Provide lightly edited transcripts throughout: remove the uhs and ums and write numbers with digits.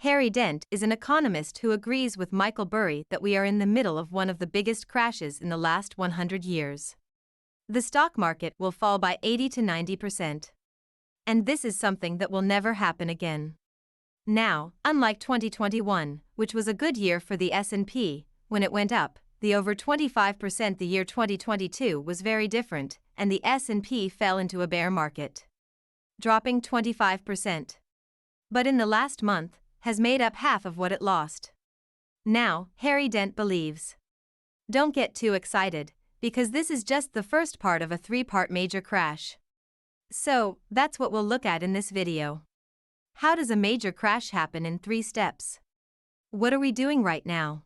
Harry Dent is an economist who agrees with Michael Burry that we are in the middle of one of the biggest crashes in the last 100 years. The stock market will fall by 80 to 90%. And this is something that will never happen again. Now, unlike 2021, which was a good year for the S&P, when it went up, the over 25% the year 2022 was very different, and the S&P fell into a bear market, dropping 25%. But in the last month, has made up half of what it lost. Now, Harry Dent believes. Don't get too excited, because this is just the first part of a three-part major crash. So, that's what we'll look at in this video. How does a major crash happen in 3 steps? What are we doing right now?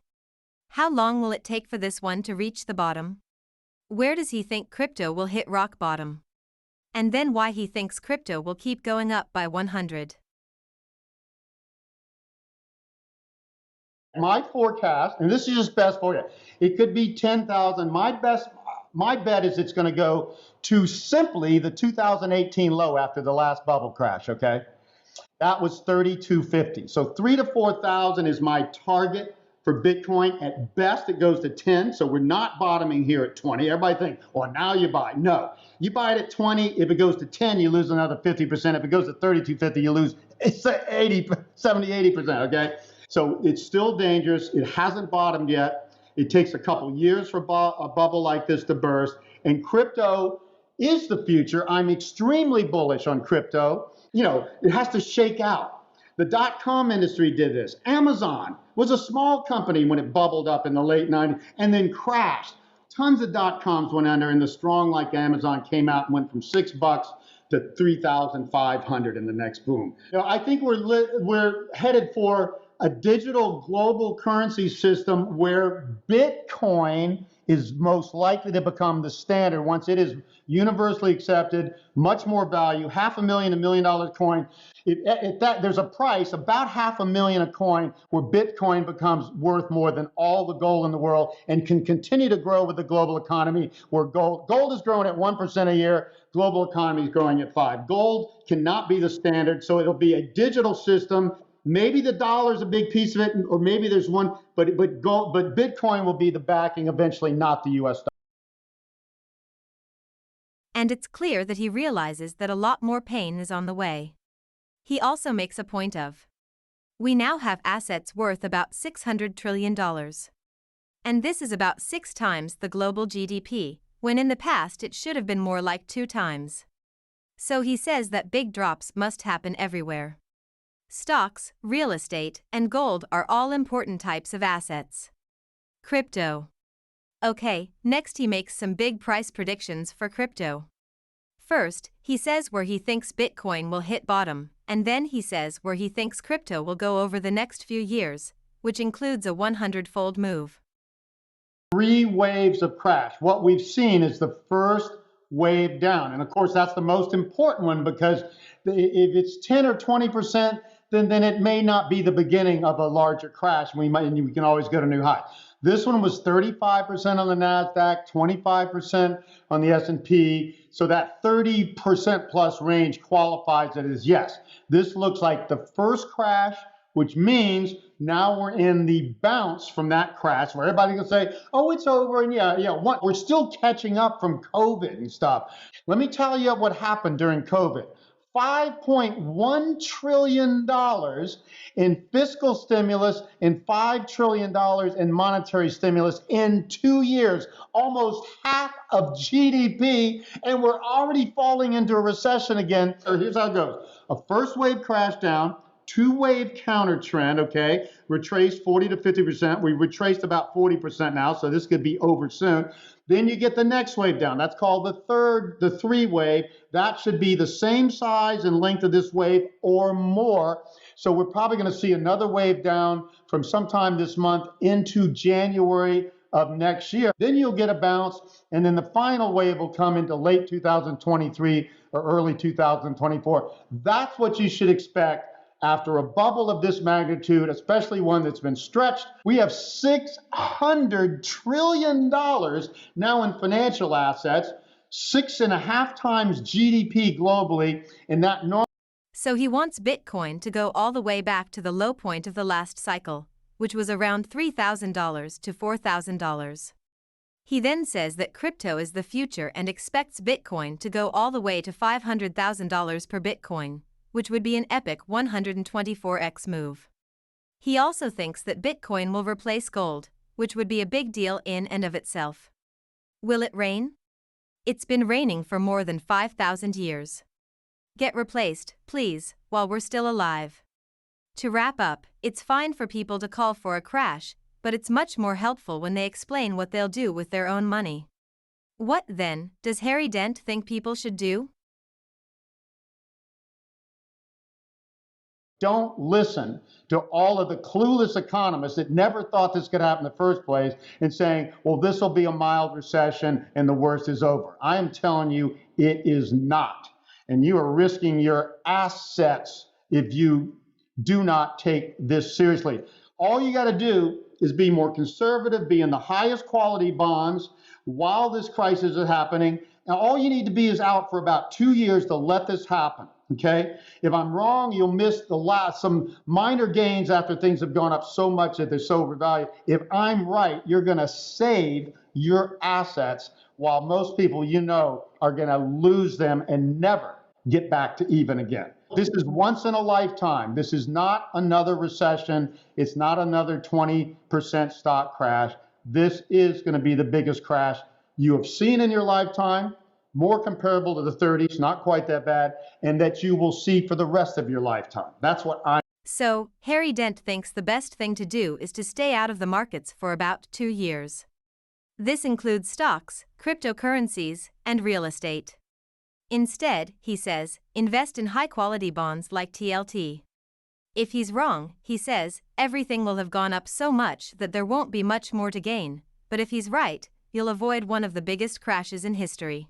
How long will it take for this one to reach the bottom? Where does he think crypto will hit rock bottom? And then why he thinks crypto will keep going up by 100. My forecast, and this is just best forecast, it could be 10,000. My bet is it's going to go to simply the 2018 low after the last bubble crash, okay? That was 3,250. So 3,000 to 4,000 is my target for Bitcoin. At best, it goes to 10. So we're not bottoming here at 20. Everybody think, well, now you buy. No, you buy it at 20. If it goes to 10, you lose another 50%. If it goes to 3,250, you lose 70, 80%, okay? So it's still dangerous. It hasn't bottomed yet. It takes a couple years for a bubble like this to burst. And crypto is the future. I'm extremely bullish on crypto. You know, it has to shake out. The dot-com industry did this. Amazon was a small company when it bubbled up in the late 90s and then crashed. Tons of dot-coms went under, and the strong like Amazon came out and went from $6 to 3,500 in the next boom. You know, I think we're headed for a digital global currency system where Bitcoin is most likely to become the standard once it is universally accepted, much more value, $500,000, $1 million coin. There's a price, about $500,000 a coin, where Bitcoin becomes worth more than all the gold in the world and can continue to grow with the global economy, where gold is growing at 1% a year, global economy is growing at 5%. Gold cannot be the standard, so it'll be a digital system. Maybe the dollar is a big piece of it, or maybe there's one, but Bitcoin will be the backing eventually, not the US dollar. And it's clear that he realizes that a lot more pain is on the way. He also makes a point of, we now have assets worth about $600 trillion. And this is about 6 times the global GDP, when in the past it should have been more like 2 times. So he says that big drops must happen everywhere. Stocks, real estate, and gold are all important types of assets. Crypto. Okay, next he makes some big price predictions for crypto. First, he says where he thinks Bitcoin will hit bottom, and then he says where he thinks crypto will go over the next few years, which includes a 100-fold move. 3 waves of crash. What we've seen is the first wave down. And of course, that's the most important one, because if it's 10 or 20%, then it may not be the beginning of a larger crash. We can always go to new highs. This one was 35% on the NASDAQ, 25% on the S&P. So that 30% plus range qualifies it as yes. This looks like the first crash, which means now we're in the bounce from that crash where everybody can say, oh, it's over. And we're still catching up from COVID and stuff. Let me tell you what happened during COVID. $5.1 trillion in fiscal stimulus and $5 trillion in monetary stimulus in 2 years, almost half of GDP, and we're already falling into a recession again. So here's how it goes. A first wave crash down, 2-wave counter trend, okay? Retraced 40 to 50%. We retraced about 40% now, so this could be over soon. Then you get the next wave down. That's called the 3-wave. That should be the same size and length of this wave or more. So we're probably going to see another wave down from sometime this month into January of next year. Then you'll get a bounce, and then the final wave will come into late 2023 or early 2024. That's what you should expect after a bubble of this magnitude, especially one that's been stretched. We have $600 trillion now in financial assets, 6.5 times GDP globally, and that So he wants Bitcoin to go all the way back to the low point of the last cycle, which was around $3,000 to $4,000. He then says that crypto is the future and expects Bitcoin to go all the way to $500,000 per Bitcoin, which would be an epic 124x move. He also thinks that Bitcoin will replace gold, which would be a big deal in and of itself. Will it rain? It's been raining for more than 5,000 years. Get replaced, please, while we're still alive. To wrap up, it's fine for people to call for a crash, but it's much more helpful when they explain what they'll do with their own money. What, then, does Harry Dent think people should do? Don't listen to all of the clueless economists that never thought this could happen in the first place and saying, well, this will be a mild recession and the worst is over. I am telling you, it is not. And you are risking your assets if you do not take this seriously. All you got to do is be more conservative, be in the highest quality bonds while this crisis is happening. Now, all you need to be is out for about 2 years to let this happen. Okay? If I'm wrong, you'll miss some minor gains after things have gone up so much that they're so overvalued. If I'm right, you're going to save your assets while most people are going to lose them and never get back to even again. This is once in a lifetime. This is not another recession. It's not another 20% stock crash. This is going to be the biggest crash you have seen in your lifetime, more comparable to the 30s, not quite that bad, and that you will see for the rest of your lifetime. That's what I. So, Harry Dent thinks the best thing to do is to stay out of the markets for about 2 years. This includes stocks, cryptocurrencies, and real estate. Instead, he says, invest in high-quality bonds like TLT. If he's wrong, he says, everything will have gone up so much that there won't be much more to gain, but if he's right, you'll avoid one of the biggest crashes in history.